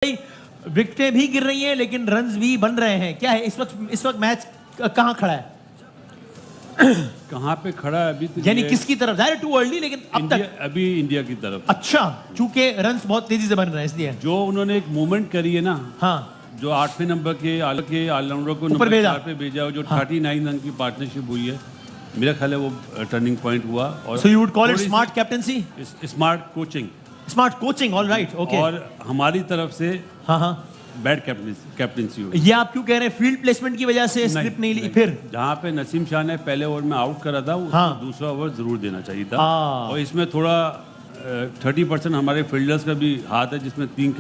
विकेटें भी गिर रही हैं लेकिन रन्स भी बन रहे हैं। क्या है इस वक्त मैच कहां खड़ा है? कहां पे खड़ा है अभी तो यानी किसकी तरफ जा रहा है? टू अर्ली लेकिन अब तक अभी इंडिया की तरफ। अच्छा, चूंकि रन्स बहुत तेजी से बन रहे हैं इसलिए जो उन्होंने एक मूवमेंट करी है ना, हाँ, जो 8वें नंबर के ऑलराउंडर को ऊपर नंबर 4 पे भेजा, जो 39 रन की पार्टनरशिप हुई है, मेरा ख्याल है वो टर्निंग पॉइंट हुआ। और so you would call it smart captaincy, smart coaching, smart coaching, all right, okay. और हमारी तरफ से हाँ बैड कैप्टेंसी हुई। ये आप क्यों कह रहे हैं? फील्ड प्लेसमेंट की वजह से स्लिप नहीं ली? फिर जहाँ पे नसीम शाह ने पहले ओवर में आउट करा था, उसको दूसरा ओवर जरूर देना चाहिए था। और इसमें थोड़ा 30% हमारे फील्डर्स का भी हाथ है, जिसमें 3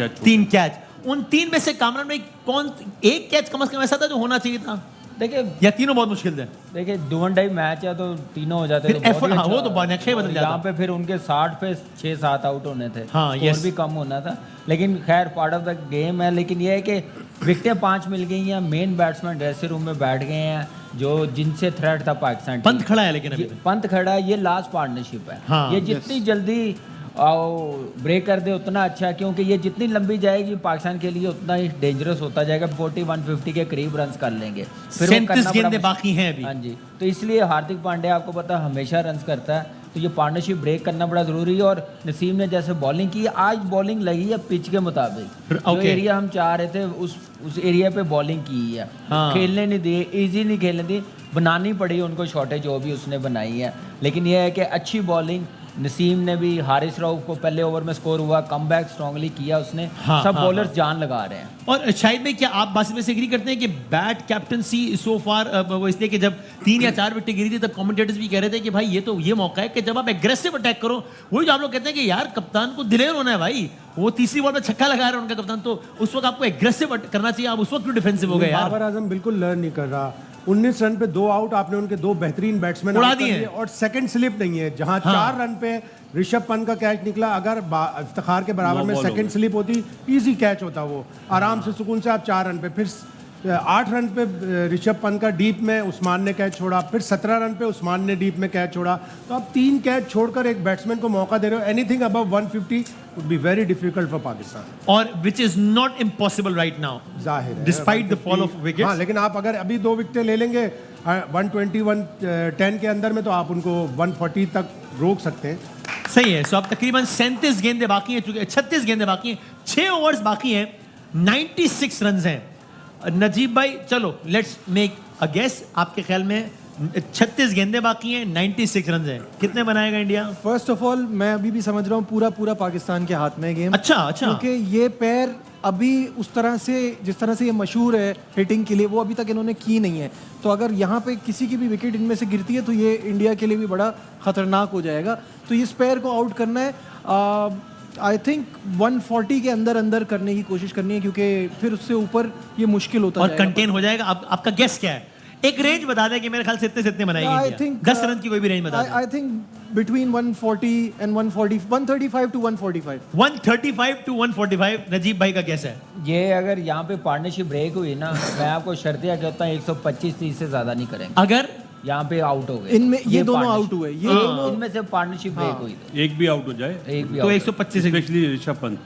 कैच। उन 3 में से कामरान में कौन एक कैच कम से कम ऐसा था जो होना चाहिए था? देखिए, या तीनों बहुत मुश्किल थे? देखिए डू एंड डाई मैच है तो तीनों हो जाते हैं, तो हाँ, वो तो नक्शा ही बदल जाता। यहाँ पे फिर उनके 60 पे 6-7 आउट होने थे, हाँ, स्कोर भी कम होना था, लेकिन खैर पार्ट ऑफ द गेम है। लेकिन ये है कि विकेटें 5 मिल गई हैं, मेन बैट्समैन ड्रेसिंग रूम में बैठ गए हैं, जो जिनसे थ्रेट था पाकिस्तान। पंत खड़ा है लेकिन अभी पंत खड़ा है, ये लास्ट पार्टनरशिप है। हाँ, ये जितनी जल्दी ब्रेक कर दे उतना अच्छा, क्योंकि ये जितनी लंबी जाएगी पाकिस्तान के लिए उतना ही डेंजरस होता जाएगा। 40-150 के करीब रन कर लेंगे, फिर 37 गेंदें बाकी हैं अभी। हाँ जी, तो इसलिए हार्दिक पांड्या आपको पता है हमेशा रन करता है, तो ये पार्टनरशिप ब्रेक करना बड़ा ज़रूरी है। और नसीम ने जैसे बॉलिंग की, आज बॉलिंग लगी है पिच के मुताबिक, जो एरिया हम चाह रहे थे उस एरिया पे बॉलिंग की है। हाँ। खेलने नहीं दिए, ईजी नहीं खेलने दी, बनानी पड़ी उनको शॉटेज जो भी उसने बनाई है। लेकिन यह है कि अच्छी बॉलिंग नसीम ने भी, हारिस रऊफ को पहले ओवर में स्कोर हुआ, कमबैक स्ट्रांगली किया उसने। हाँ, सब बॉलर्स जान लगा रहे हैं। और शायद में क्या आप बात में से एग्री करते हैं कि बैड कैप्टनसी सो फार वो इसलिए कि जब 3 या 4 विकेटें गिरी थी तब कमेंटेटर्स भी कह रहे थे कि भाई ये मौका है कि जब आप एग्रेसिव अटैक करो। वही जो आप लोग कहते हैं कि यार कप्तान को दिलेर होना है भाई, वो तीसरी बॉल में छक्का लगा रहा है उनका कप्तान, तो उस वक्त आपको एग्रेसिव करना चाहिए। आप उस वक्त क्यों डिफेंसिव हो गए यार? बाबर आजम बिल्कुल लर्न नहीं कर रहा। 19 रन पे 2 आउट, आपने उनके 2 बेहतरीन बैट्समैन उड़ा दिए और सेकंड स्लिप नहीं है। जहां 4 रन पे ऋषभ पंत का कैच निकला, अगर इफ्तिखार के बराबर में सेकंड स्लिप होती, इजी कैच होता, वो आराम से सुकून से आप 4 रन पे, फिर 8 रन पे ऋषभ पंत का डीप में उस्मान ने कैच छोड़ा, फिर 17 रन पे उस्मान ने डीप में कैच छोड़ा। तो आप 3 कैच छोड़कर एक बैट्समैन को मौका दे रहे हो। Anything above 150 would be very difficult for Pakistan, और which is not impossible right now, जाहिर है, despite the fall of wickets. हाँ, लेकिन आप अगर अभी 2 विकेटें ले लेंगे 120-110 के अंदर में, तो आप उनको 140 तक रोक सकते हैं। सही है। सो अब तकरीबन 37 गेंदें बाकी हैं, चूंकि 36 गेंदें बाकी हैं, 6 ओवर्स बाकी हैं, 96 रन हैं। नजीब भाई, चलो लेट्स मेक अ गेस, आपके ख्याल में 36 गेंदें बाकी हैं, 96 रन हैं, कितने बनाएगा इंडिया? फर्स्ट ऑफ ऑल मैं अभी भी समझ रहा हूँ पूरा पाकिस्तान के हाथ में गेम। अच्छा, क्योंकि ये पैर अभी उस तरह से, जिस तरह से ये मशहूर है हिटिंग के लिए, वो अभी तक इन्होंने की नहीं है। तो अगर यहाँ पे किसी की भी विकेट इनमें से गिरती है तो ये इंडिया के लिए भी बड़ा खतरनाक हो जाएगा। तो इस पैर को आउट करना है, आई थिंक 140 के अंदर करने की कोशिश करनी है, क्योंकि फिर उससे ऊपर ये मुश्किल होता है और कंटेन हो जाएगा। अब आपका गेस क्या है? एक रेंज बता दें कि मेरे ख्याल से इतने बनाएगी इंडिया। 10 रन की कोई भी रेंज बता दें। I think between 140 and 140, 135 to 145। 135 to 145 Najeeb भाई का कैसा है? ये अगर यहाँ पे पार्टनरशिप ब्रेक हुई ना, मैं आपको शर्तिया कहता हूँ 125-30 से ज्यादा नहीं करेंगे अगर यहाँ पे आउट हो गए। इनमें ये दोनों आउट हुए, ये इनमें से पार्टनरशिप ब्रेक हुई तो एक भी आउट हो जाए, एक भी तो 125, स्पेशली ऋषभ पंत।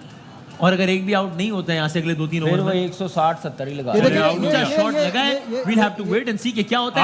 और अगर एक भी आउट नहीं होता है यहाँ से अगले 2-3 फिर ओवर वो में, 160-70 ही लगा शॉट लगा है, we'll have to wait and see कि क्या होता है।